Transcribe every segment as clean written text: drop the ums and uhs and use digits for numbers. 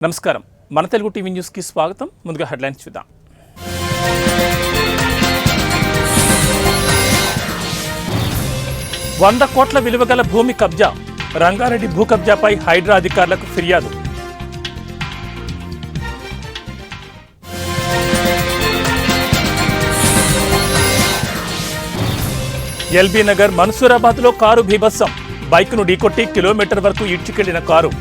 నమస్కారం మన Telugu TV news కి స్వాగతం ముందుగా హెడ్లైన్స్ చూద్దాం 100 కోట్ల విలువ గల భూమి కబ్జా రంగారెడ్డి భూ కబ్జాపై హైడ్రా అధికారులకు ఫిర్యాదు ఎల్బీ నగర్ మన్సూరాబాద్ లో కారు బీభత్సం బైక్ను ఢీకొట్టి కిలోమీటర్ వరకు ఈడ్చుకెళ్లిన కారు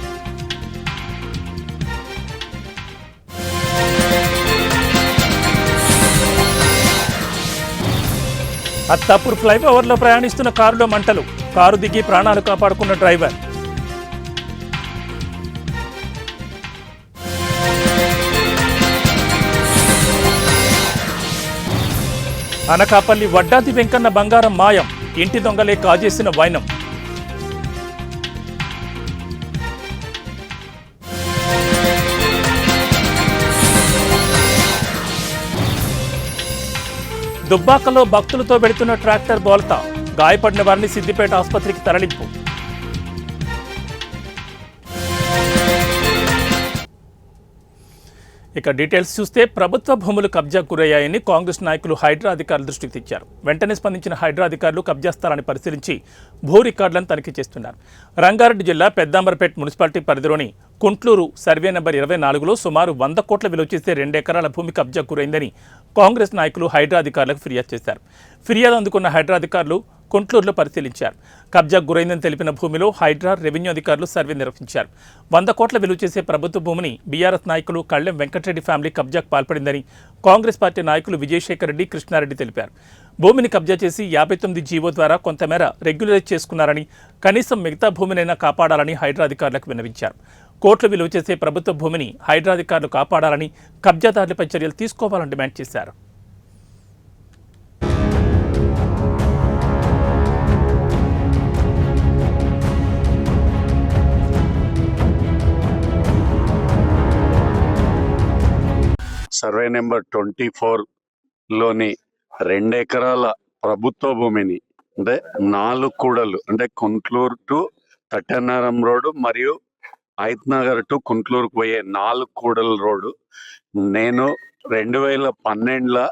అత్తాపూర్ ఫ్లైఓవర్లో ప్రయాణిస్తున్న కారులో మంటలు కారు దిగి ప్రాణాలు కాపాడుకున్న డ్రైవర్ అనకాపల్లి వడ్డాది వెంకన్న బంగారం మాయం ఇంటి దొంగలే కాజేసిన వైనం దుబ్బాకలో భక్తులతో వెడుతున్న ట్రాక్టర్ బోల్తా గాయపడిన వారిని సిద్దిపేట ఆసుపత్రికి తరలింపు ఇక డీటెయిల్స్ చూస్తే ప్రభుత్వ భూములు కబ్జా గురయ్యాయని కాంగ్రెస్ నాయకులు హైడ్రా అధికారుల దృష్టికి తెచ్చారు. వెంటనే స్పందించిన హైడ్రా అధికారులు కబ్జా స్థలాన్ని పరిశీలించి భూ రికార్డులను తనిఖీ చేస్తున్నారు. రంగారెడ్డి జిల్లా పెద్దాంబర్పేట్ మున్సిపాలిటీ పరిధిలోని కుంట్లూరు సర్వే నెంబర్ 24లో సుమారు 100 కోట్ల విలువ చేసే 2 ఎకరాల భూమి కబ్జా గురైందని కాంగ్రెస్ నాయకులు హైడ్రా అధికారులకు ఫిర్యాదు చేశారు. ఫిర్యాదు అందుకున్న హైడ్రా అధికారులు కుంట్లూరులో పరిశీలించారు. కబ్జా గురైందని తెలిపిన భూమిలో హైడ్రా రెవెన్యూ అధికారులు సర్వే నిర్వహించారు. 100 కోట్ల విలువ చేసే ప్రభుత్వ భూమిని బీఆర్ఎస్ నాయకులు కళ్లెం వెంకటరెడ్డి ఫ్యామిలీ కబ్జాకు పాల్పడిందని కాంగ్రెస్ పార్టీ నాయకులు విజయశేఖర్ రెడ్డి, కృష్ణారెడ్డి తెలిపారు. భూమిని కబ్జా చేసి 59 జీవో ద్వారా కొంతమేర రెగ్యులరైజ్ చేసుకున్నారని, కనీసం మిగతా భూమినైనా కాపాడాలని హైడ్రా అధికారులకు విన్నవించారు. కోట్ల విలువ చేసే ప్రభుత్వ భూమిని హైడ్రా అధికారులు కాపాడాలని, కబ్జాదారులపై చర్యలు తీసుకోవాలని డిమాండ్ చేశారు. సర్వే నెంబర్ 24లోని 2 ఎకరాల ప్రభుత్వ భూమిని అంటే 4 కూడలు అంటే కుంట్లూరు టు తట్టన్నారం రోడ్డు మరియు ఐత్నగర్ టు కుంట్లూరుకు పోయే 4 కూడల రోడ్డు నేను 2012లో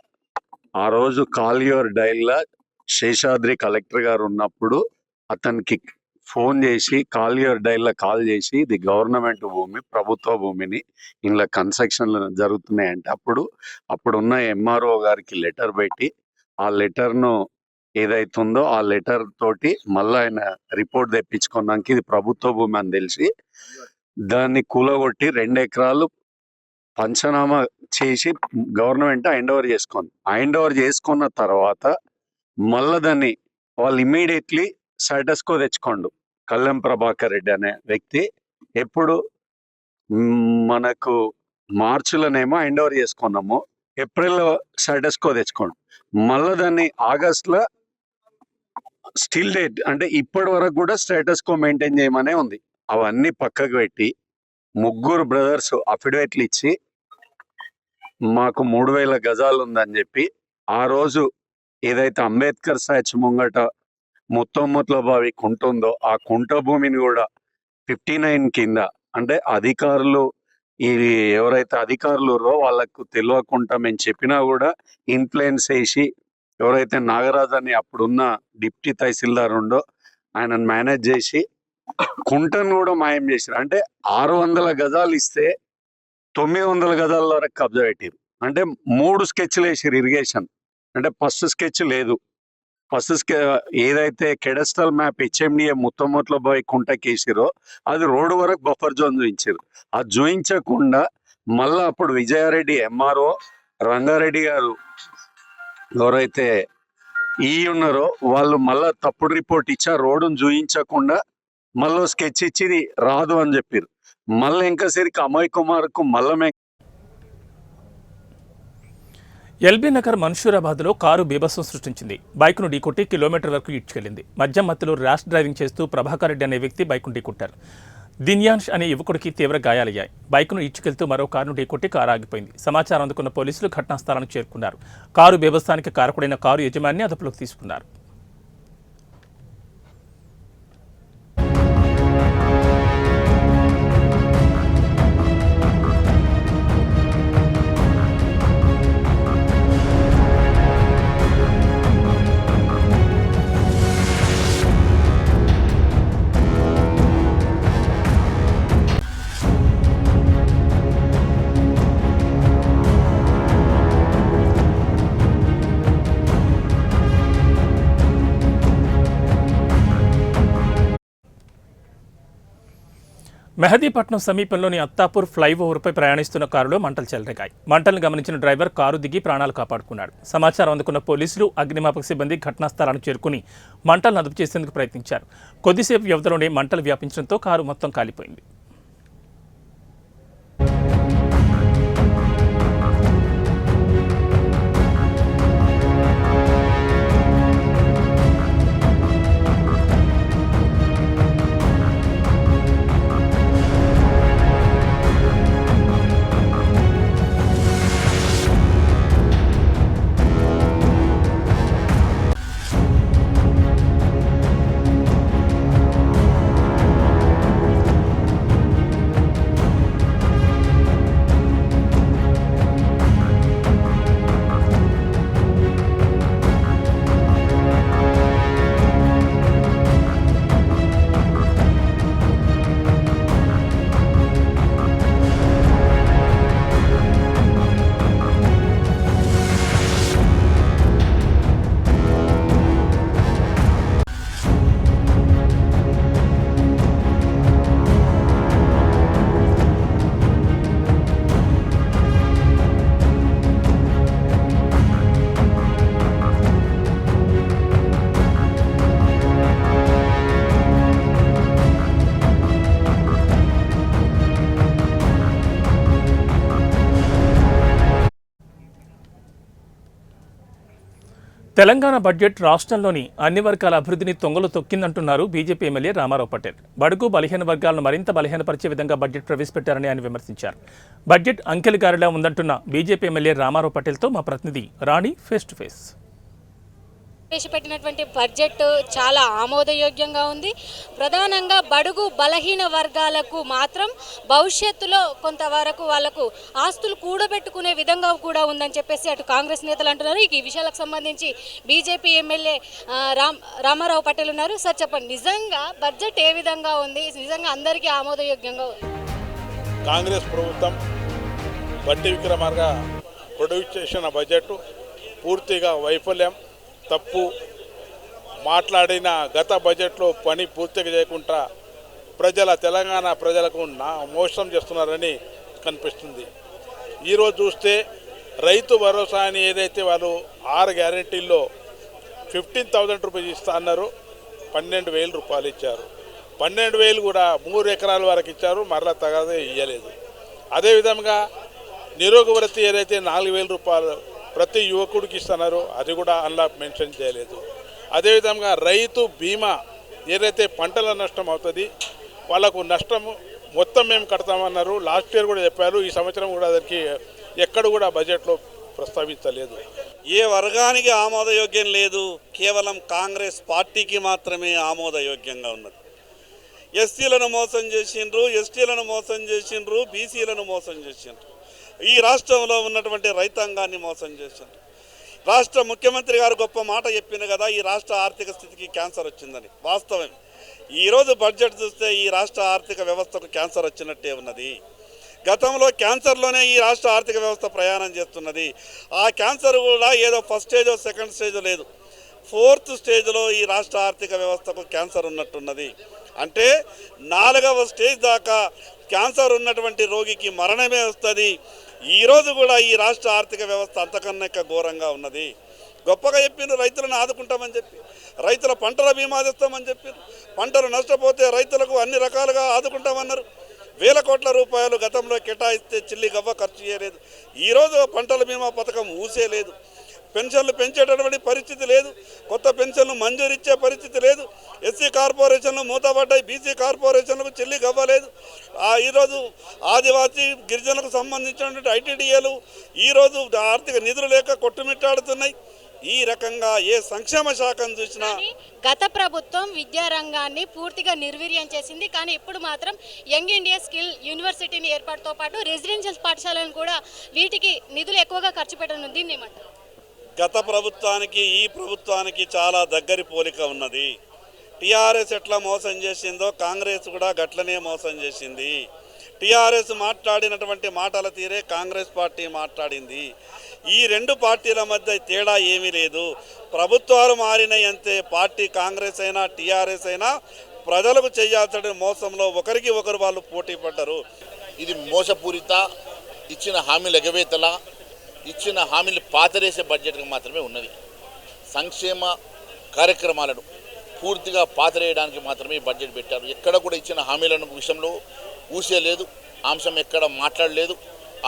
ఆ రోజు కాల్ యువర్ డైల్లో శేషాద్రి కలెక్టర్ గారు ఉన్నప్పుడు అతనికి ఫోన్ చేసి కాల్ యువర్ డైల్లో కాల్ చేసి ఇది గవర్నమెంట్ భూమి, ప్రభుత్వ భూమిని ఇంట్లో కన్స్ట్రక్షన్లు జరుగుతున్నాయంటే అప్పుడున్న ఎంఆర్ఓ గారికి లెటర్ పెట్టి ఆ లెటర్ను ఏదైతుందో ఆ లెటర్ తోటి మళ్ళీ ఆయన రిపోర్ట్ తెప్పించుకున్నాక ఇది ప్రభుత్వ భూమి అని తెలిసి దాన్ని కూలగొట్టి 2 ఎకరాలు పంచనామా చేసి గవర్నమెంట్ హ్యాండ్ ఓవర్ చేసుకున్న తర్వాత మళ్ళీ దాన్ని వాళ్ళు ఇమ్మీడియట్లీ స్టేటస్కో తెచ్చుకోండు. కళ్లెం ప్రభాకర్ రెడ్డి అనే వ్యక్తి ఎప్పుడు మనకు మార్చిలోనేమో హ్యాండ్ ఓవర్ చేసుకున్నాము, ఏప్రిల్లో స్టేటస్కో తెచ్చుకోండు. మళ్ళీ దాన్ని ఆగస్టులో స్టిల్ డేట్ అంటే ఇప్పటి వరకు కూడా స్టేటస్కో మెయింటైన్ చేయమనే ఉంది. అవన్నీ పక్కకు పెట్టి 3 బ్రదర్స్ అఫిడవిట్లు ఇచ్చి మాకు 3000 గజాలు ఉందని చెప్పి ఆ రోజు ఏదైతే అంబేద్కర్ స్టాచ్యూ ముంగట ముత్తొమ్మట్ల బావి కుంట ఉందో ఆ కుంట భూమిని కూడా 59 కింద అంటే అధికారులు ఎవరైతే అధికారులు వాళ్ళకు తెలియకుండా మేము చెప్పినా కూడా ఇన్ఫ్లుయెన్స్ చేసి ఎవరైతే నాగరాజ్ అని అప్పుడున్న డిప్యూటీ తహసీల్దార్ ఉండో ఆయన మేనేజ్ చేసి కుంటను కూడా మాయం చేశారు. అంటే 600 గజాలు ఇస్తే 900 గజాల వరకు కబ్జా పెట్టారు. అంటే 3 స్కెచ్లు వేసారు ఇరిగేషన్. అంటే ఫస్ట్ స్కెచ్ లేదు, ఫస్ట్ ఏదైతే కెడస్ట్రల్ మ్యాప్ హెచ్ఎండిఏ ముత్తొమ్మట్ల బావి కుంటకేసిరో అది రోడ్డు వరకు బఫర్ జోన్ చూపించారు. అది చూపించకుండా మళ్ళీ అప్పుడు విజయారెడ్డి ఎంఆర్ఓ, రంగారెడ్డి గారు ఎవరైతే ఉన్నారో వాళ్ళు మళ్ళీ తప్పుడు రిపోర్ట్ ఇచ్చారు. రోడ్డును చూపించకుండా మళ్ళీ స్కెచ్ ఇచ్చి రాదు అని చెప్పారు. మళ్ళీ ఇంకాసరికి అమయ్ కుమార్కు మళ్ళీ ఎల్బీ నగర్ మన్సూరాబాద్లో కారు బీభత్సం సృష్టించింది. బైక్ను ఢీకొట్టి కిలోమీటర్ వరకు ఈడ్చుకెళ్లింది. మధ్య మత్తులో ర్యాష్ డ్రైవింగ్ చేస్తూ ప్రభాకర్ రెడ్డి అనే వ్యక్తి బైక్ను ఢీకొట్టారు. దిన్యాన్ష్ అనే యువకుడికి తీవ్ర గాయాలయ్యాయి. బైక్ను ఈడ్చుకెళ్తూ మరో కారును ఢీకొట్టి కారు ఆగిపోయింది. సమాచారం అందుకున్న పోలీసులు ఘటనా స్థలానికి చేరుకున్నారు. కారు బీభత్సానికి కారకుడైన కారు యజమాని అదుపులోకి తీసుకున్నారు. మెహదీపట్నం సమీపంలోని అత్తాపూర్ ఫ్లైఓవర్పై ప్రయాణిస్తున్న కారులో మంటలు చెలరేగాయి. మంటలను గమనించిన డ్రైవర్ కారు దిగి ప్రాణాలు కాపాడుకున్నాడు. సమాచారం అందుకున్న పోలీసులు, అగ్నిమాపక సిబ్బంది ఘటనా స్థలానికి చేరుకుని మంటలను అదుపు చేసేందుకు ప్రయత్నించారు. కొద్దిసేపు వ్యవధిలోనే మంటలు వ్యాపించడంతో కారు మొత్తం కాలిపోయింది. తెలంగాణ బడ్జెట్ రాష్ట్రంలోని అన్ని వర్గాల అభివృద్ధిని తొంగలు తొక్కిందంటున్నారు బీజేపీ ఎమ్మెల్యే రామారావు పటేల్. బడుగు బలహీన వర్గాలను మరింత బలహీనపరిచే విధంగా బడ్జెట్ ప్రవేశపెట్టారని ఆయన విమర్శించారు. బడ్జెట్ అంకెలగారిలా ఉందంటున్న బీజేపీ ఎమ్మెల్యే రామారావు పటేల్తో మా ప్రతినిధి రాణి ఫేస్ టు ఫేస్. ప్రవేశపెట్టినటువంటి బడ్జెట్ చాలా ఆమోదయోగ్యంగా ఉంది. ప్రధానంగా బడుగు బలహీన వర్గాలకు మాత్రం భవిష్యత్తులో కొంతవరకు వాళ్లకు ఆస్తులు కూడబెట్టుకునే విధంగా కూడా ఉందని చెప్పేసి అటు కాంగ్రెస్ నేతలు అంటున్నారు. ఈ విషయాలకు సంబంధించి బీజేపీ ఎమ్మెల్యే రామారావు పటేల్ ఉన్నారు. సార్ చెప్పండి, నిజంగా బడ్జెట్ ఏ విధంగా ఉంది? నిజంగా అందరికీ ఆమోదయోగ్యంగా ఉంది? కాంగ్రెస్ ప్రభుత్వం బట్టి విక్రమార్క ప్రొడ్యూస్ చేసిన బడ్జెట్ పూర్తిగా వైఫల్యం, తప్పు. మాట్లాడిన గత బడ్జెట్లో పని పూర్తిగా చేయకుండా తెలంగాణ ప్రజలకు మోసం చేస్తున్నారని కనిపిస్తుంది. ఈరోజు చూస్తే రైతు భరోసా అని ఏదైతే వాళ్ళు 6 గ్యారెంటీల్లో 15,000 రూపాయలు ఇస్తా అన్నారు, 12,000 రూపాయలు ఇచ్చారు. 12,000 కూడా 3 ఎకరాల వరకు ఇచ్చారు, మరలా తగదే ఇవ్వలేదు. అదేవిధంగా నిరుద్యోగ వృత్తి ఏదైతే 4,000 రూపాయలు ప్రతి యువకుడికి ఇస్తున్నారు, అది కూడా అందులో మెన్షన్ చేయలేదు. అదేవిధంగా రైతు బీమా ఏదైతే పంటల నష్టం అవుతుంది వాళ్ళకు నష్టం మొత్తం మేము కడతామన్నారు. లాస్ట్ ఇయర్ కూడా చెప్పారు, ఈ సంవత్సరం కూడా దానికి ఎక్కడ కూడా బడ్జెట్లో ప్రస్తావించలేదు. ఏ వర్గానికి ఆమోదయోగ్యం లేదు, కేవలం కాంగ్రెస్ పార్టీకి మాత్రమే ఆమోదయోగ్యంగా ఉన్నది. ఎస్సీలను మోసం చేసిండ్రు, ఎస్టీలను మోసం చేసిండ్రు, బీసీలను మోసం చేసిండ్రు. ఈ రాష్ట్రంలో ఉన్నటువంటి రైతాంగాన్ని మోసం చేసిండ్రు. రాష్ట్ర ముఖ్యమంత్రి గారు గొప్ప మాట చెప్పింది కదా, ఈ రాష్ట్ర ఆర్థిక స్థితికి క్యాన్సర్ వచ్చిందని. వాస్తవం. ఈరోజు బడ్జెట్ చూస్తే ఈ రాష్ట్ర ఆర్థిక వ్యవస్థకు క్యాన్సర్ వచ్చినట్టే ఉన్నది. గతంలో క్యాన్సర్లోనే ఈ రాష్ట్ర ఆర్థిక వ్యవస్థ ప్రయాణం చేస్తున్నది. ఆ క్యాన్సర్ కూడా ఏదో ఫస్ట్ స్టేజో సెకండ్ స్టేజో లేదు, 4th స్టేజ్లో ఈ రాష్ట్ర ఆర్థిక వ్యవస్థకు క్యాన్సర్ ఉన్నట్టున్నది. అంటే 4వ స్టేజ్ దాకా క్యాన్సర్ ఉన్నటువంటి రోగికి మరణమే వస్తుంది. ఈరోజు కూడా ఈ రాష్ట్ర ఆర్థిక వ్యవస్థ అంతకన్నా ఘోరంగా ఉన్నది. గొప్పగా చెప్పిండ్రు, రైతులను ఆదుకుంటామని చెప్పి, రైతుల పంటల బీమా తెస్తామని చెప్పారు. పంటలు నష్టపోతే రైతులకు అన్ని రకాలుగా ఆదుకుంటామన్నారు. 1,000 కోట్ల రూపాయలు గతంలో కేటాయిస్తే చిల్లి గవ్వ ఖర్చు చేయలేదు. ఈరోజు పంటల బీమా పథకం ఊసేలేదు. పెన్షన్లు పెంచేటటువంటి పరిస్థితి లేదు, కొత్త పెన్షన్లు మంజూరు ఇచ్చే పరిస్థితి లేదు. ఎస్సీ కార్పొరేషన్లు మూతపడ్డాయి, బీసీ కార్పొరేషన్లకు చెల్లి గవ్వలేదు. ఈరోజు ఆదివాసీ గిరిజనులకు సంబంధించినటువంటి ఐటీడీఏలు ఈరోజు ఆర్థిక నిధులు లేక కొట్టుమిట్టాడుతున్నాయి. ఈ రకంగా ఏ సంక్షేమ శాఖను చూసినా గత ప్రభుత్వం విద్యారంగాన్ని పూర్తిగా నిర్వీర్యం చేసింది. కానీ ఇప్పుడు మాత్రం యంగ్ ఇండియా స్కిల్ యూనివర్సిటీని ఏర్పాటుతో పాటు రెసిడెన్షియల్ పాఠశాలను కూడా వీటికి నిధులు ఎక్కువగా ఖర్చు పెట్టనుంది. ఏమంటారు? గత ప్రభుత్వానికి ఈ ప్రభుత్వానికి చాలా దగ్గరి పోలిక ఉన్నది. టీఆర్ఎస్ ఎట్లా మోసం చేసిందో కాంగ్రెస్ కూడా గట్లనే మోసం చేసింది. టీఆర్ఎస్ మాట్లాడినటువంటి మాటల తీరే కాంగ్రెస్ పార్టీ మాట్లాడింది. ఈ రెండు పార్టీల మధ్య తేడా ఏమీ లేదు. ప్రభుత్వాలు మారినాయి అంతే. పార్టీ కాంగ్రెస్ అయినా టీఆర్ఎస్ అయినా ప్రజలకు చేయాల్సిన మోసంలో ఒకరికి ఒకరు వాళ్ళు పోటీ పడ్డారు. ఇది మోసపూరిత, ఇచ్చిన హామీలు ఎగవేతల, ఇచ్చిన హామీలు పాతరేసే బడ్జెట్గా మాత్రమే ఉన్నది. సంక్షేమ కార్యక్రమాలను పూర్తిగా పాతరేయడానికి మాత్రమే ఈ బడ్జెట్ పెట్టారు. ఎక్కడ కూడా ఇచ్చిన హామీలను విషయంలో ఊసే లేదు, అంశం ఎక్కడ మాట్లాడలేదు.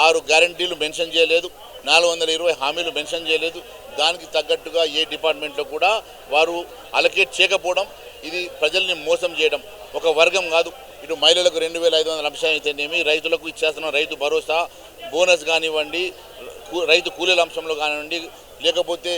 6 గ్యారంటీలు మెన్షన్ చేయలేదు, 420 హామీలు మెన్షన్ చేయలేదు. దానికి తగ్గట్టుగా ఏ డిపార్ట్మెంట్లో కూడా వారు అలకేట్ చేయకపోవడం, ఇది ప్రజల్ని మోసం చేయడం. ఒక వర్గం కాదు, ఇటు మహిళలకు 2500 అంశం అయితేనేమి, రైతులకు ఇచ్చేస్తున్న రైతు భరోసా బోనస్ కానివ్వండి, రైతు కూలీల అంశంలో కానివ్వండి, లేకపోతే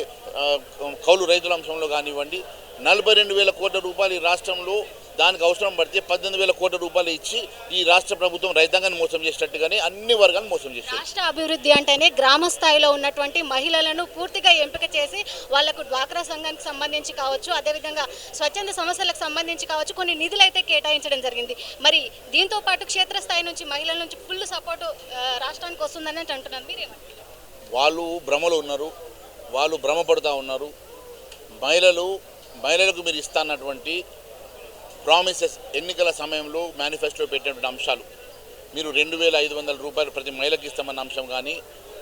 కౌలు రైతుల అంశంలో కానివ్వండి, 42,000 కోట్ల రూపాయలు ఈ రాష్ట్రంలో దానికి అవసరం పడితే 18,000 కోట్ల రూపాయలు ఇచ్చి ఈ రాష్ట్ర ప్రభుత్వం రైతాంగాన్ని మోసం చేసేటట్టుగానే అన్ని వర్గాలను మోసం చేశారు. రాష్ట్ర అభివృద్ధి అంటేనే గ్రామ స్థాయిలో ఉన్నటువంటి మహిళలను పూర్తిగా ఎంపిక చేసి వాళ్లకు డ్వాక్రా సంఘానికి సంబంధించి కావచ్చు, అదేవిధంగా స్వచ్ఛంద సమస్యలకు సంబంధించి కావచ్చు, కొన్ని నిధులు అయితే కేటాయించడం జరిగింది. మరి దీంతో పాటు క్షేత్రస్థాయి నుంచి మహిళల నుంచి ఫుల్ సపోర్టు రాష్ట్రానికి వస్తుందని అంటున్నారు. మీరేమంటారు? వాళ్ళు భ్రమలో ఉన్నారు, వాళ్ళు భ్రమపడుతూ ఉన్నారు. మహిళలకు మీరు ఇస్తాన్నటువంటి ప్రామిసెస్, ఎన్నికల సమయంలో మేనిఫెస్టోలో పెట్టినటువంటి అంశాలు, మీరు 2,500 రూపాయలు ప్రతి మహిళకి ఇస్తామన్న అంశం కానీ,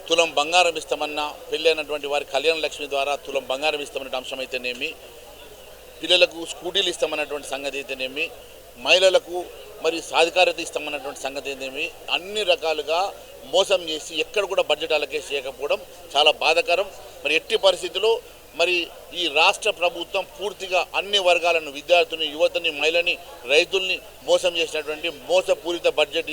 తులం బంగారం ఇస్తామన్న, పెళ్ళైనటువంటి వారి కళ్యాణ లక్ష్మి ద్వారా తులం బంగారం ఇస్తామన్న అంశం అయితేనేమి, పిల్లలకు స్కూటీలు ఇస్తామన్నటువంటి సంగతి అయితేనేమి, మహిళలకు మరి సాధికారత ఇస్తామన్నటువంటి సంగతి అయితేనేమి, అన్ని రకాలుగా మోసం చేసి ఎక్కడ కూడా బడ్జెట్ అలకేట్ చేయకపోవడం చాలా బాధాకరం. మరి ఎట్టి పరిస్థితుల్లో మరి ఈ రాష్ట్ర ప్రభుత్వం పూర్తిగా అన్ని వర్గాలను, విద్యార్థుల్ని, యువతని, మహిళని, రైతుల్ని మోసం చేసినటువంటి మోసపూరిత బడ్జెట్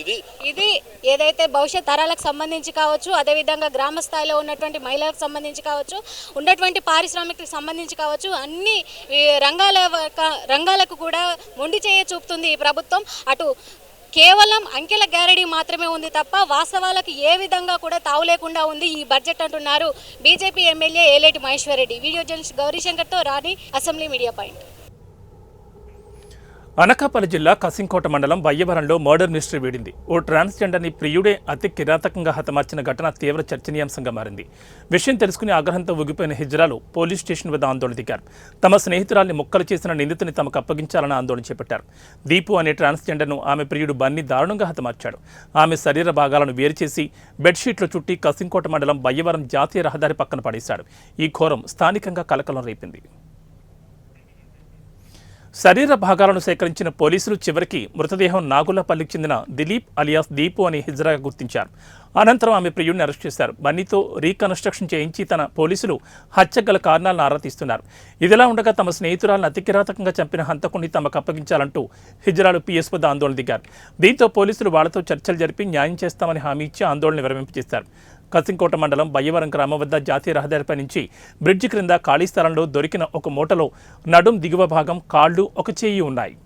ఇది ఏదైతే భవిష్యత్ తరాలకు సంబంధించి కావచ్చు, అదేవిధంగా గ్రామ స్థాయిలో ఉన్నటువంటి మహిళలకు సంబంధించి కావచ్చు, ఉన్నటువంటి పారిశ్రామికలకు సంబంధించి కావచ్చు, అన్ని రంగాలకు కూడా మొండి చేయ చూపుతుంది ఈ ప్రభుత్వం. అటు కేవలం అంకెల గ్యారెడీ మాత్రమే ఉంది తప్ప వాస్తవాలకు ఏ విధంగా కూడా తావు లేకుండా ఉంది ఈ బడ్జెట్ అంటున్నారు BJP MLA Eleti Maheshwar Reddy. Video journalist గౌరీశంకర్తో Rani, assembly media point. Anakapalli జిల్లా కసింకోట మండలం బయ్యవరంలో మర్డర్ మిస్టరీ వీడింది. ఓ ట్రాన్స్జెండర్ని ప్రియుడే అతి కిరాతకంగా హతమార్చిన ఘటన తీవ్ర చర్చనీయాంశంగా మారింది. విషయం తెలుసుకుని ఆగ్రహంతో ఊగిపోయిన హిజ్రాలు పోలీస్ స్టేషన్ వద్ద ఆందోళన దిగారు. తమ స్నేహితురాల్ని ముక్కలు చేసిన నిందితుని తమకు అప్పగించాలని ఆందోళన చేపట్టారు. దీపు అనే ట్రాన్స్జెండర్ను ఆమె ప్రియుడు బన్నీ దారుణంగా హతమార్చాడు. ఆమె శరీర భాగాలను వేరు చేసి బెడ్షీట్లు చుట్టి కసింకోట మండలం బయ్యవరం జాతీయ రహదారి పక్కన పడేశాడు. ఈ ఘోరం స్థానికంగా కలకలం రేపింది. శరీర భాగాలను సేకరించిన పోలీసులు చివరికి మృతదేహం నాగులపల్లికి చెందిన దిలీప్ అలియాస్ దీపు అని హిజ్రాగా గుర్తించారు. అనంతరం ఆమె ప్రియుడిని అరెస్ట్ చేశారు. బన్నీతో రీకన్స్ట్రక్షన్ చేయించి తన పోలీసులు హత్యకు గల కారణాలను ఆరా తీస్తున్నారు. ఇదిలా ఉండగా తమ స్నేహితురాలను అతి కిరాతకంగా చంపిన హంతకుడిని తమకు అప్పగించాలంటూ హిజ్రాలు పిఎస్ వద్ద ఆందోళన దిగారు. దీంతో పోలీసులు వాళ్లతో చర్చలు జరిపి న్యాయం చేస్తామని హామీ ఇచ్చి ఆందోళన విరమింపజేశారు. కసింకోట మండలం బయ్యవరం గ్రామం వద్ద జాతీయ రహదారిపై నుంచి బ్రిడ్జి క్రింద ఖాళీ స్థలంలో దొరికిన ఒక మూటలో నడుం దిగువ భాగం, కాళ్లు, ఒక చేయి ఉన్నాయి.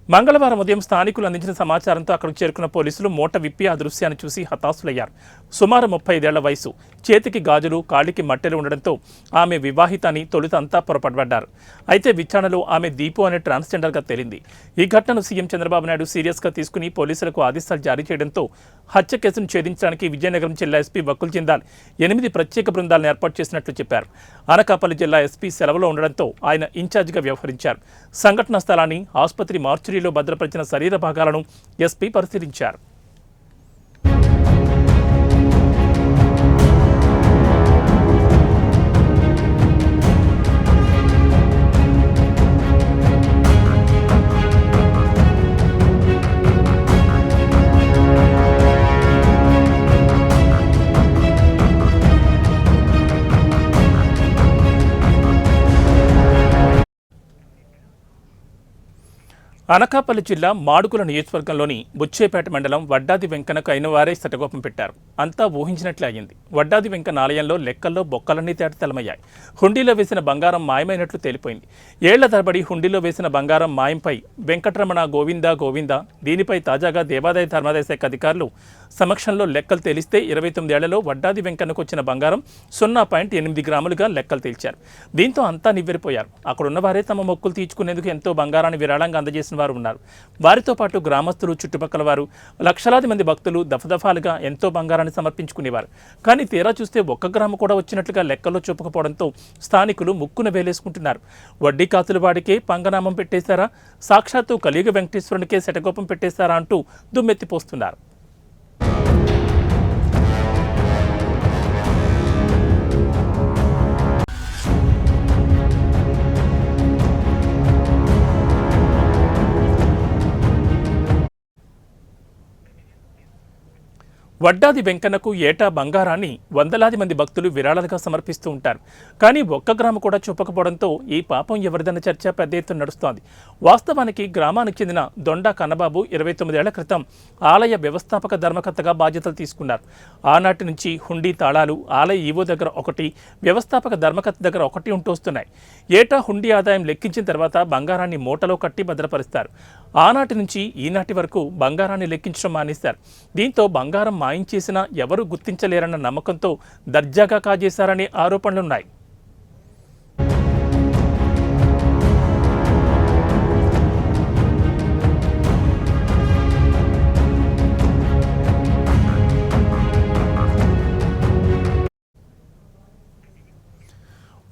మంగళవారం ఉదయం స్థానికులు అందించిన సమాచారంతో అక్కడికి చేరుకున్న పోలీసులు మూట విప్పి ఆ దృశ్యాన్ని చూసి హతాశులయ్యారు. సుమారు 35 ఏళ్ల వయసు, చేతికి గాజులు, కాళ్ళకి మట్టెలు ఉండడంతో ఆమె వివాహిత అని తొలుత అంతా పొరపడ్డారు. అయితే విచారణలో ఆమె దీపు అనే ట్రాన్స్జెండర్గా తేలింది. ఈ ఘటనను సీఎం చంద్రబాబు నాయుడు సీరియస్గా తీసుకుని పోలీసులకు ఆదేశాలు జారీ చేయడంతో హత్య కేసును ఛేదించడానికి విజయనగరం జిల్లా ఎస్పీ వకుల్ జిందాల్ 8 ప్రత్యేక బృందాలను ఏర్పాటు చేసినట్లు చెప్పారు. అనకాపల్లి జిల్లా ఎస్పీ సెలవులో ఉండడంతో ఆయన ఇన్ఛార్జిగా వ్యవహరించారు. సంఘటనా స్థలాన్ని, ఆసుపత్రి మార్చురీలో భద్రపరిచిన శరీర భాగాలను ఎస్పీ పరిశీలించారు. అనకాపల్లి జిల్లా మాడుగుల నియోజకవర్గంలోని బుచ్చేపేట మండలం వడ్డాది వెంకనకు అయిన వారే శటకోపం పెట్టారు. అంతా ఊహించినట్లే అయ్యింది. వడ్డాది వెంకన్న ఆలయంలో లెక్కల్లో బొక్కలన్నీ తేటతెల్లమయ్యాయి. హుండీలో వేసిన బంగారం మాయమైనట్లు తేలిపోయింది. ఏళ్ల తరబడి హుండీలో వేసిన బంగారం మాయంపై వెంకటరమణ గోవిందా గోవిందా దీనిపై తాజాగా దేవాదాయ ధర్మాదాయ శాఖ అధికారులు సమక్షంలో లెక్కలు తేలిస్తే 29 ఏళ్లలో వడ్డాది వెంకన్నకు వచ్చిన బంగారం 0.8 గ్రాములుగా లెక్కలు తేల్చారు. దీంతో అంతా నివ్వెరిపోయారు. అక్కడున్న వారే తమ మొక్కులు తీర్చుకునేందుకు ఎంతో బంగారాన్ని విరాళంగా అందజేసిన వారు ఉన్నారు. వారితో పాటు గ్రామస్తులు, చుట్టుపక్కల వారు, లక్షలాది మంది భక్తులు దఫదఫాలుగా ఎంతో బంగారాన్ని సమర్పించుకునేవారు. కానీ తీరా చూస్తే ఒక్క గ్రాము కూడా వచ్చినట్లుగా లెక్కల్లో చూపకపోవడంతో స్థానికులు ముక్కున వేలేసుకుంటున్నారు. వడ్డీ కాసుల వాడికే పంగనామం పెట్టేశారా, సాక్షాత్తు కలియుగ వెంకటేశ్వరునికే శటగోపం పెట్టేశారా అంటూ దుమ్మెత్తిపోస్తున్నారు. వడ్డాది వెంకన్నకు ఏటా బంగారాన్ని వందలాది మంది భక్తులు విరాళాలుగా సమర్పిస్తూ ఉంటారు. కానీ ఒక్క గ్రాము కూడా చూపకపోవడంతో ఈ పాపం ఎవరిదన్న చర్చ పెద్ద ఎత్తున నడుస్తోంది. వాస్తవానికి గ్రామానికి చెందిన దొండా కన్నబాబు 29 ఏళ్ల క్రితం ఆలయ వ్యవస్థాపక ధర్మకర్తగా బాధ్యతలు తీసుకున్నారు. ఆనాటి నుంచి హుండీ తాళాలు ఆలయ ఈవో దగ్గర ఒకటి, వ్యవస్థాపక ధర్మకర్త దగ్గర ఒకటి ఉంటూ వస్తున్నాయి. ఏటా హుండీ ఆదాయం లెక్కించిన తర్వాత బంగారాన్ని మూటలో కట్టి భద్రపరుస్తారు. ఆనాటి నుంచి ఈనాటి వరకు బంగారాన్ని లెక్కించడం మానేశారు. దీంతో బంగారం మాయించేసినా ఎవరూ గుర్తించలేరన్న నమ్మకంతో దర్జాగా కాజేశారనే ఆరోపణలున్నాయి.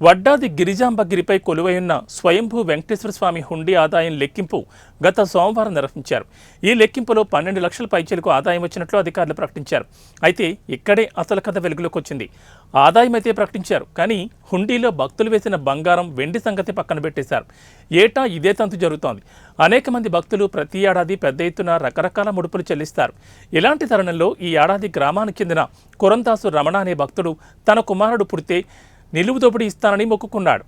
వడ్డాది గిరిజాంబగిరిపై కొలువైన స్వయంభూ వెంకటేశ్వర స్వామి హుండీ ఆదాయం లెక్కింపు గత సోమవారం నిర్వహించారు. ఈ లెక్కింపులో 12 లక్షల పైచీలకు ఆదాయం వచ్చినట్లు అధికారులు ప్రకటించారు. అయితే ఇక్కడే అసలు కథ వెలుగులోకి వచ్చింది. ఆదాయం అయితే ప్రకటించారు, కానీ హుండీలో భక్తులు వేసిన బంగారం, వెండి సంగతి పక్కన పెట్టేశారు. ఏటా ఇదే తంతు జరుగుతోంది. అనేక మంది భక్తులు ప్రతి ఏడాది పెద్ద ఎత్తున రకరకాల ముడుపులు చెల్లిస్తారు. ఇలాంటి తరుణంలో ఈ ఏడాది గ్రామానికి చెందిన కొరందాసు రమణ అనే భక్తుడు తన కుమారుడు పుడితే నిలువు దోపిడీ ఇస్తానని మొక్కుకున్నాడు.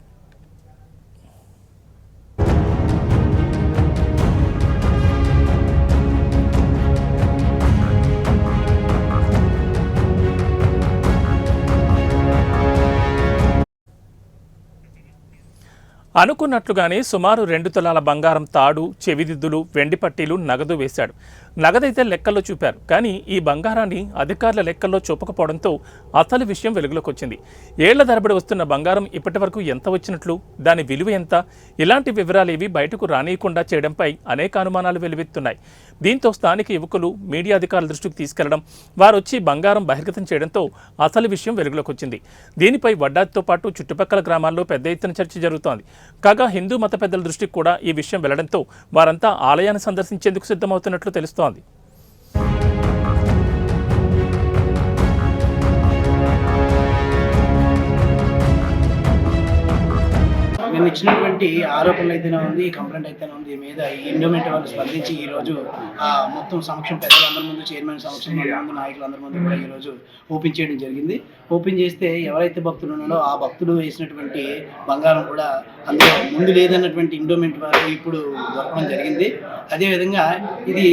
అనుకున్నట్లుగానే సుమారు 2 తులాల బంగారం, తాడు, చెవిదిద్దులు, వెండి పట్టీలు, నగదు వేశాడు. నగదైతే లెక్కల్లో చూపారు, కానీ ఈ బంగారాన్ని అధికారుల లెక్కల్లో చూపకపోవడంతో అసలు విషయం వెలుగులోకి వచ్చింది. ఏళ్ల తరబడి వస్తున్న బంగారం ఇప్పటి వరకు ఎంత వచ్చినట్లు, దాని విలువ ఎంత, ఇలాంటి వివరాలేవి బయటకు రానియకుండా చేయడంపై అనేక అనుమానాలు వెలువెత్తున్నాయి. దీంతో స్థానిక యువకులు మీడియా అధికారుల దృష్టికి తీసుకెళ్లడం, వారొచ్చి బంగారం బహిర్గతం చేయడంతో అసలు విషయం వెలుగులోకి వచ్చింది. దీనిపై వడ్డాదితో పాటు చుట్టుపక్కల గ్రామాల్లో పెద్ద ఎత్తున చర్చ జరుగుతోంది. కాగా హిందూ మత పెద్దల దృష్టికి కూడా ఈ విషయం వెళ్లడంతో వారంతా ఆలయాన్ని సందర్శించేందుకు సిద్ధమవుతున్నట్లు తెలుస్తోంది. నేను ఇచ్చినటువంటి ఆరోపణలు అయితేనే ఉంది, కంప్లైంట్ అయితేనే ఉంది మీద ఎండోమెంట్ వాళ్ళు స్పందించి ఈరోజు మొత్తం సమక్షం పెద్దలందరి ముందు, చైర్మన్ సమక్షం ముందు, నాయకులందరి ముందు కూడా ఈరోజు ఓపెన్ చేయడం జరిగింది. ఓపెన్ చేస్తే ఎవరైతే భక్తులు ఉన్నారో ఆ భక్తులు వేసినటువంటి బంగారం కూడా అందులో ముందు లేదన్నటువంటి ఎండోమెంట్ వారు ఇప్పుడు దొరకడం జరిగింది. అదేవిధంగా ఇది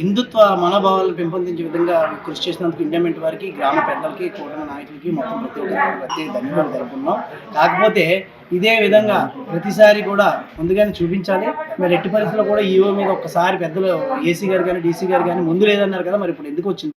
హిందుత్వ మనోభావాలను పెంపొందించే విధంగా కృషి చేసినందుకు ఎండోమెంట్ వారికి, గ్రామ పెద్దలకి, కూటమి నాయకులకి మొత్తం ప్రతి ఒక్కరికి ప్రత్యేక ధన్యవాదాలు తెలుపుకున్నాం. కాకపోతే ఇదే విధంగా ప్రతిసారి కూడా ముందుగానే చూపించాలి. మరి ఎట్టి పరిస్థితుల్లో కూడా ఈవో మీద ఒక్కసారి పెద్దలు ఏసీ గారు కానీ, డీసీ గారు కానీ ముందు లేదన్నారు కదా, మరి ఇప్పుడు ఎందుకు వచ్చింది?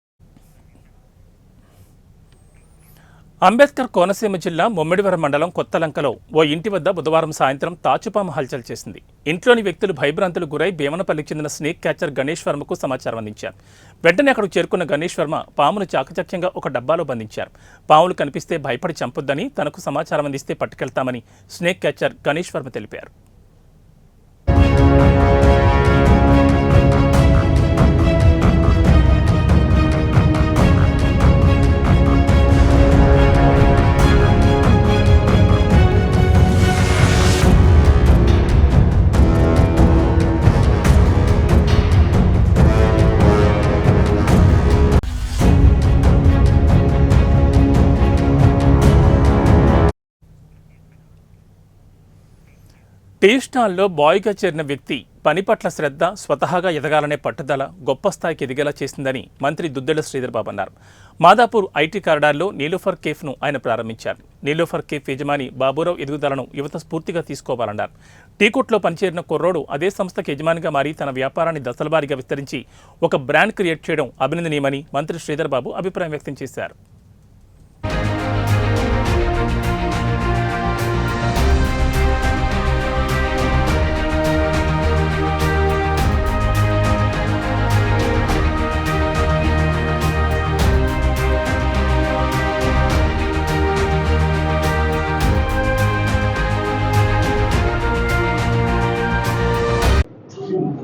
అంబేద్కర్ కోనసీమ జిల్లా ముమ్మిడివరం మండలం కొత్తలంకలో ఓ ఇంటి వద్ద బుధవారం సాయంత్రం తాచుపాము హల్చల్ చేసింది. ఇంట్లోని వ్యక్తులు భయభ్రాంతులు గురై భీమనపల్లికి చెందిన స్నేక్ క్యాచర్ గణేష్ వర్మకు సమాచారం అందించారు. వెంటనే అక్కడికి చేరుకున్న గణేష్ వర్మ పామును చాకచక్యంగా ఒక డబ్బాలో బంధించారు. పాములు కనిపిస్తే భయపడి చంపొద్దని, తనకు సమాచారం అందిస్తే పట్టుకెళ్తామని స్నేక్ క్యాచర్ గణేష్ వర్మ తెలిపారు. టీ స్టాల్లో బాయ్గా చేరిన వ్యక్తి పని పట్ల శ్రద్ధ, స్వతహాగా ఎదగాలనే పట్టుదల గొప్ప స్థాయికి ఎదిగేలా చేసిందని మంత్రి దుద్దెళ్ల శ్రీధర్ బాబు అన్నారు. మాదాపూర్ ఐటీ కారిడార్లో నీలోఫర్ కేఫ్ను ఆయన ప్రారంభించారు. నీలోఫర్ కేఫ్ యజమాని బాబురావు ఎదుగుదలను యువత స్ఫూర్తిగా తీసుకోవాలన్నారు. టీకోట్లో పనిచేరిన కుర్రోడు అదే సంస్థకి యజమానిగా మారి తన వ్యాపారాన్ని దశలవారీగా విస్తరించి ఒక బ్రాండ్ క్రియేట్ చేయడం అభినందనీయమని మంత్రి శ్రీధర్ బాబు అభిప్రాయం వ్యక్తం చేశారు.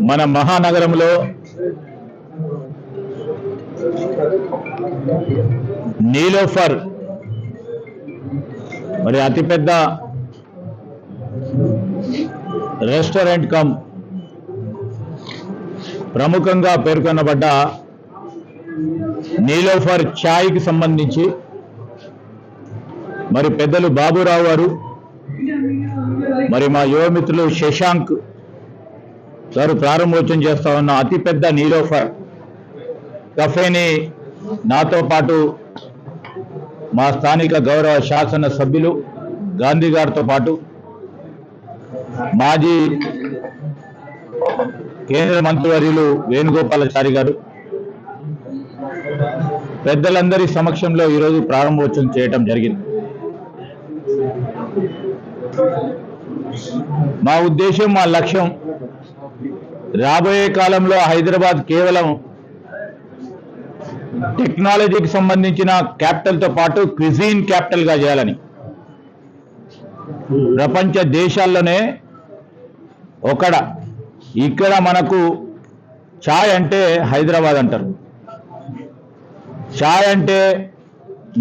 మన మహానగరంలో నీలోఫర్ మరి అతిపెద్ద రెస్టారెంట్ కమ్ ప్రముఖంగా పేర్కొనబడ్డ నీలోఫర్ ఛాయ్కి సంబంధించి మరి పెద్దలు బాబురావు గారు మరి మా యువమిత్రులు శశాంక్ గారు ప్రారంభోత్సవం చేస్తా ఉన్న అతిపెద్ద నీలోఫర్ కఫేని నాతో పాటు మా స్థానిక గౌరవ శాసన సభ్యులు గాంధీ గారితో పాటు మాజీ కేంద్ర మంత్రివర్యులు వేణుగోపాలాచారి గారు పెద్దలందరి సమక్షంలో ఈరోజు ప్రారంభోత్సవం చేయటం జరిగింది. మా ఉద్దేశం, మా లక్ష్యం రాబోయే కాలంలో హైదరాబాద్ కేవలం టెక్నాలజీకి సంబంధించిన క్యాపిటల్తో పాటు క్విజీన్ క్యాపిటల్గా చేయాలని. ప్రపంచ దేశాల్లోనే ఇక్కడ మనకు ఛాయ్ అంటే హైదరాబాద్ అంటారు, ఛాయ్ అంటే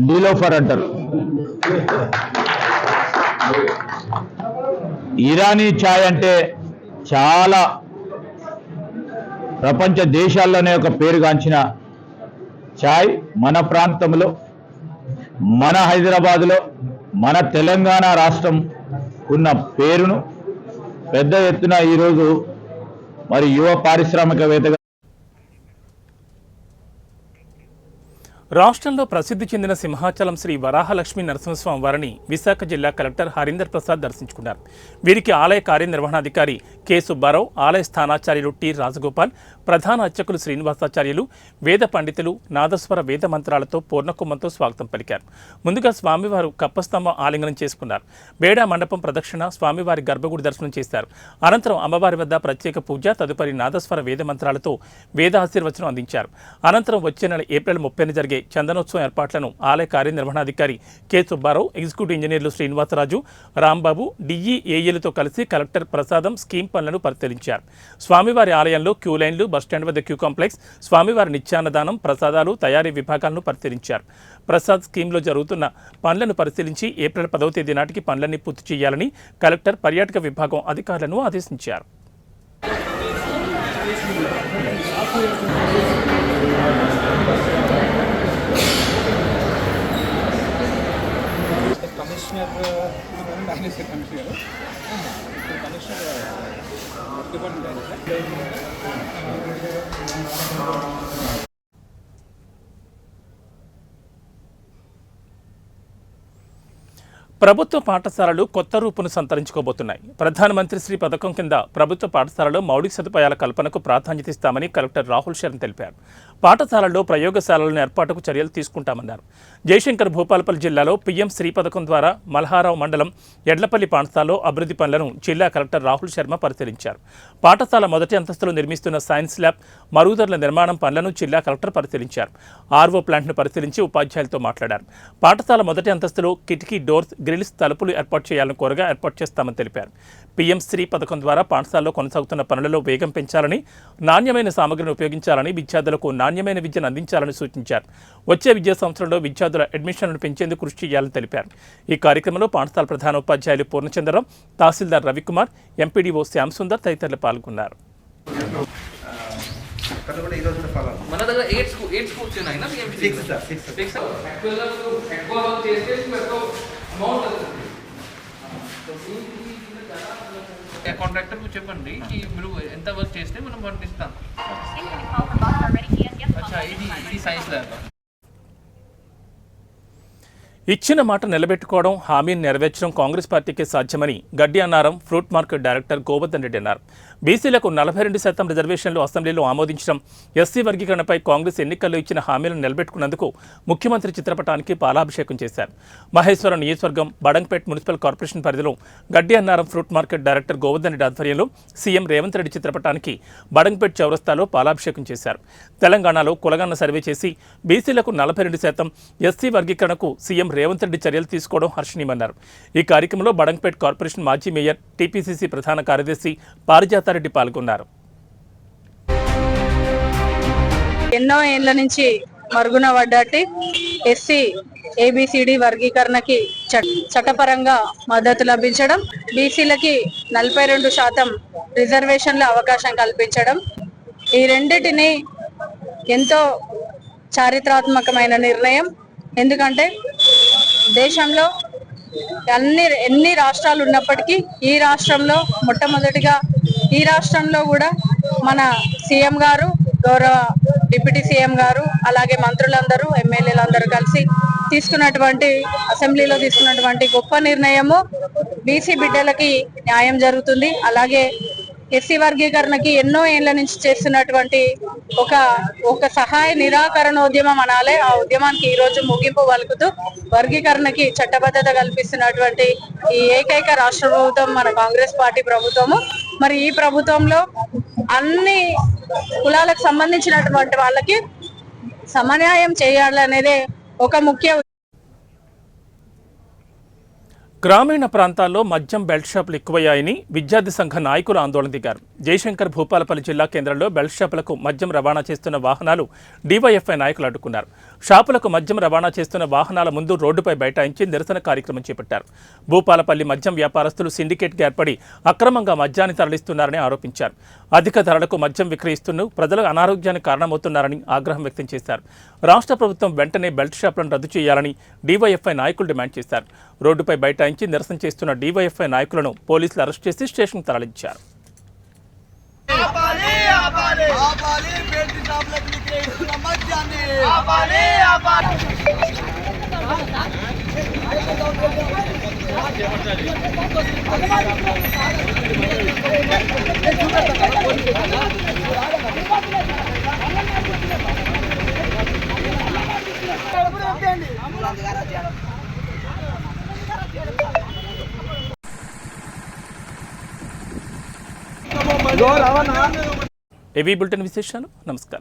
నీలోఫర్ అంటారు, ఇరానీ ఛాయ్ అంటే చాలా ప్రపంచ దేశాల్లోనే ఒక పేరుగాంచిన ఛాయ్ మన ప్రాంతంలో, మన హైదరాబాద్లో, మన తెలంగాణ రాష్ట్రం ఉన్న పేరును పెద్ద ఎత్తున ఈరోజు మరి యువ పారిశ్రామికవేత్తగా రాష్ట్రంలో ప్రసిద్ధి చెందిన సింహాచలం శ్రీ వరాహలక్ష్మీ నరసింహస్వామి వారిని విశాఖ జిల్లా కలెక్టర్ హరీందర్ ప్రసాద్ దర్శించుకున్నారు. వీరికి ఆలయ కార్యనిర్వహణాధికారి కె సుబ్బారావు, ఆలయ స్థానాచార్యులు టి రాజగోపాల్, ప్రధాన అర్చకులు శ్రీనివాసాచార్యులు, వేద పండితులు నాదస్వర వేద మంత్రాలతో పూర్ణకుంభంతో స్వాగతం పలికారు. ముందుగా స్వామివారు కప్పస్తంభం ఆలింగనం చేసుకున్నారు. బేడా మండపం ప్రదక్షిణ, స్వామివారి గర్భగుడి దర్శనం చేశారు. అనంతరం అమ్మవారి వద్ద ప్రత్యేక పూజ, తదుపరి నాదస్వర వేద మంత్రాలతో వేద ఆశీర్వచనం అందించారు. అనంతరం వచ్చే నెల ఏప్రిల్ 30న జరిగే చందనోత్సవం ఏర్పాట్లను ఆలయ కార్యనిర్వహణాధికారి కె సుబ్బారావు, ఎగ్జిక్యూటివ్ ఇంజనీర్లు శ్రీనివాసరాజు, రాంబాబు, డిఈఏఏలతో కలిసి కలెక్టర్ ప్రసాదం స్కీమ్ పనులను పరిశీలించారు. స్వామివారి ఆలయంలో క్యూ లైన్లు, బస్టాండ్ వద్ద క్యూ కాంప్లెక్స్, స్వామివారి నిత్యాన్నదానం, ప్రసాదాలు తయారీ విభాగాలను పరిశీలించారు. ప్రసాద్ స్కీమ్లో జరుగుతున్న పనులను పరిశీలించి ఏప్రిల్ 10వ తేదీ నాటికి పనులన్నీ పూర్తి చేయాలని కలెక్టర్ పర్యాటక విభాగం అధికారులను ఆదేశించారు. ప్రభుత్వ పాఠశాలలు కొత్త రూపును సంతరించుకోబోతున్నాయి. ప్రధానమంత్రి శ్రీ పథకం కింద ప్రభుత్వ పాఠశాలలో మౌలిక సదుపాయాల కల్పనకు ప్రాధాన్యత ఇస్తామని కలెక్టర్ రాహుల్ శరణ్ తెలిపారు. పాఠశాలల్లో ప్రయోగశాలలను ఏర్పాటుకు చర్యలు తీసుకుంటామన్నారు. జయశంకర్ భూపాలపల్లి జిల్లాలో పీఎం శ్రీ పథకం ద్వారా మల్హారావు మండలం ఎడ్లపల్లి పాఠశాలలో అభివృద్ధి పనులను జిల్లా కలెక్టర్ రాహుల్ శర్మ పరిశీలించారు. పాఠశాల మొదటి అంతస్తులో నిర్మిస్తున్న సైన్స్ ల్యాబ్, మరుగుదొడ్ల నిర్మాణం పనులను జిల్లా కలెక్టర్ పరిశీలించారు. ఆర్వో ప్లాంట్ను పరిశీలించి ఉపాధ్యాయులతో మాట్లాడారు. పాఠశాల మొదటి అంతస్తులో కిటికీ డోర్స్, గ్రిల్స్, తలుపులు ఏర్పాటు చేయాలని కోరగా ఏర్పాటు చేస్తామని తెలిపారు. పీఎం శ్రీ పథకం ద్వారా పాఠశాలలో కొనసాగుతున్న పనులలో వేగం పెంచాలని, నాణ్యమైన సామగ్రిని ఉపయోగించాలని, విద్యార్థులకు నాణ్యమైన విద్యను అందించాలని సూచించారు. వచ్చే విద్యా సంవత్సరంలో విద్యార్థుల అడ్మిషన్లను పెంచేందుకు కృషి చేయాలని తెలిపారు. ఈ కార్యక్రమంలో పాఠశాల ప్రధాన ఉపాధ్యాయులు పూర్ణచంద్రరావు, తహసీల్దార్ రవికుమార్, ఎంపీడీఓ శ్యామ్ సుందర్ తదితరులు పాల్గొన్నారు. మన దగ్గర 8 స్కూల్స్ ఉన్నాయి నా BMC 6 యాక్చువల్గా ఎక్కువ వర్క్ చేస్తే ఎక్కువ అమౌంట్ వస్తుంది. కాంట్రాక్టర్కు చెప్పండి మీరు ఎంత వర్క్ చేస్తే మనం పంపిస్తాం. అచ్చా ఇది సైన్స్ ల్యాబ్. ఇచ్చిన మాట నిలబెట్టుకోవడం, హామీని నెరవేర్చడం కాంగ్రెస్ పార్టీకే సాధ్యమని గడ్డి Annaram fruit market director Govardhan Reddy అన్నారు. బీసీలకు 42% రిజర్వేషన్లు అసెంబ్లీలో ఆమోదించడం, ఎస్సీ వర్గీకరణపై కాంగ్రెస్ ఎన్నికల్లో ఇచ్చిన హామీలను నిలబెట్టుకున్నందుకు ముఖ్యమంత్రి చిత్రపటానికి పాలాభిషేకం చేశారు. మహేశ్వరం నియోజకవర్గం బడంగ్పేట్ మున్సిపల్ కార్పొరేషన్ పరిధిలో గడ్డి Annaram fruit market director Govardhan Reddy ఆధ్వర్యంలో సీఎం రేవంత్ రెడ్డి చిత్రపటానికి బడంగ్పేట్ చౌరస్తాలో పాలాభిషేకం చేశారు. తెలంగాణలో కులగన్న సర్వే చేసి బీసీలకు 42%, ఎస్సీ వర్గీకరణకు సీఎం రేవంత్ రెడ్డి చర్యలు తీసుకోవడం హర్షణీయమన్నారు. ఈ కార్యక్రమంలో బడంగ్పేట్ కార్పొరేషన్ మాజీ మేయర్, టీపీసీసీ ప్రధాన కార్యదర్శి పారిజాతారెడ్డి పాల్గొన్నారు. ఎన్నో ఏళ్ల నుంచి మరుగున పడ్డట్టి ఎస్సీ ఏబిసిడి వర్గీకరణకి చట్టపరంగా మద్దతు లభించడం, బీసీలకి 42% రిజర్వేషన్ల అవకాశం కల్పించడం, ఈ రెండిటిని ఎంతో చారిత్రాత్మకమైన నిర్ణయం. ఎందుకంటే దేశంలో ఎన్ని రాష్ట్రాలు ఉన్నప్పటికీ ఈ రాష్ట్రంలో మొట్టమొదటిగా ఈ రాష్ట్రంలో కూడా మన సీఎం గారు, గౌరవ డిప్యూటీ సీఎం గారు, అలాగే మంత్రులందరూ, ఎమ్మెల్యేలందరూ కలిసి తీసుకున్నటువంటి అసెంబ్లీలో తీసుకున్నటువంటి గొప్ప నిర్ణయము. బీసీ బిడ్డలకి న్యాయం జరుగుతుంది. అలాగే ఎస్సీ వర్గీకరణకి ఎన్నో ఏళ్ల నుంచి చేస్తున్నటువంటి ఒక సహాయ నిరాకరణోద్యమం అనాలే. ఆ ఉద్యమానికి ఈ రోజు ముగింపు పలుకుతూ వర్గీకరణకి చట్టబద్ధత కల్పిస్తున్నటువంటి ఈ ఏకైక రాష్ట్ర ప్రభుత్వం మన కాంగ్రెస్ పార్టీ ప్రభుత్వము. మరి ఈ ప్రభుత్వంలో అన్ని కులాలకు సంబంధించినటువంటి వాళ్ళకి సమన్యాయం చేయాలనేదే ఒక ముఖ్య. గ్రామీణ ప్రాంతాల్లో మద్యం బెల్ట్ షాపులు ఎక్కువయ్యాయని విద్యార్థి సంఘ నాయకులు ఆందోళన దిగారు. జయశంకర్ భూపాలపల్లి జిల్లా కేంద్రంలో బెల్ట్ షాపులకు మద్యం రవాణా చేస్తున్న వాహనాలు డీవైఎఫ్ఐ నాయకులు అడ్డుకున్నారు. షాపులకు మద్యం రవాణా చేస్తున్న వాహనాల ముందు రోడ్డుపై బైఠాయించి నిరసన కార్యక్రమం చేపట్టారు. భూపాలపల్లి మద్యం వ్యాపారస్తులు సిండికేట్గా ఏర్పడి అక్రమంగా మద్యాన్ని తరలిస్తున్నారని ఆరోపించారు. అధిక ధరలకు మద్యం విక్రయిస్తూ ప్రజల అనారోగ్యానికి కారణమవుతున్నారని ఆగ్రహం వ్యక్తం చేశారు. రాష్ట్ర ప్రభుత్వం వెంటనే బెల్ట్ షాపులను రద్దు చేయాలని డీవైఎఫ్ఐ నాయకులు డిమాండ్ చేశారు. రోడ్డుపై బైఠాయించి నిరసన చేస్తున్న డీవైఎఫ్ఐ నాయకులను పోలీసులు అరెస్ట్ చేసి స్టేషన్కు తరలించారు. ఏవీ బులెటిన్ విశేషాలు. నమస్కారం.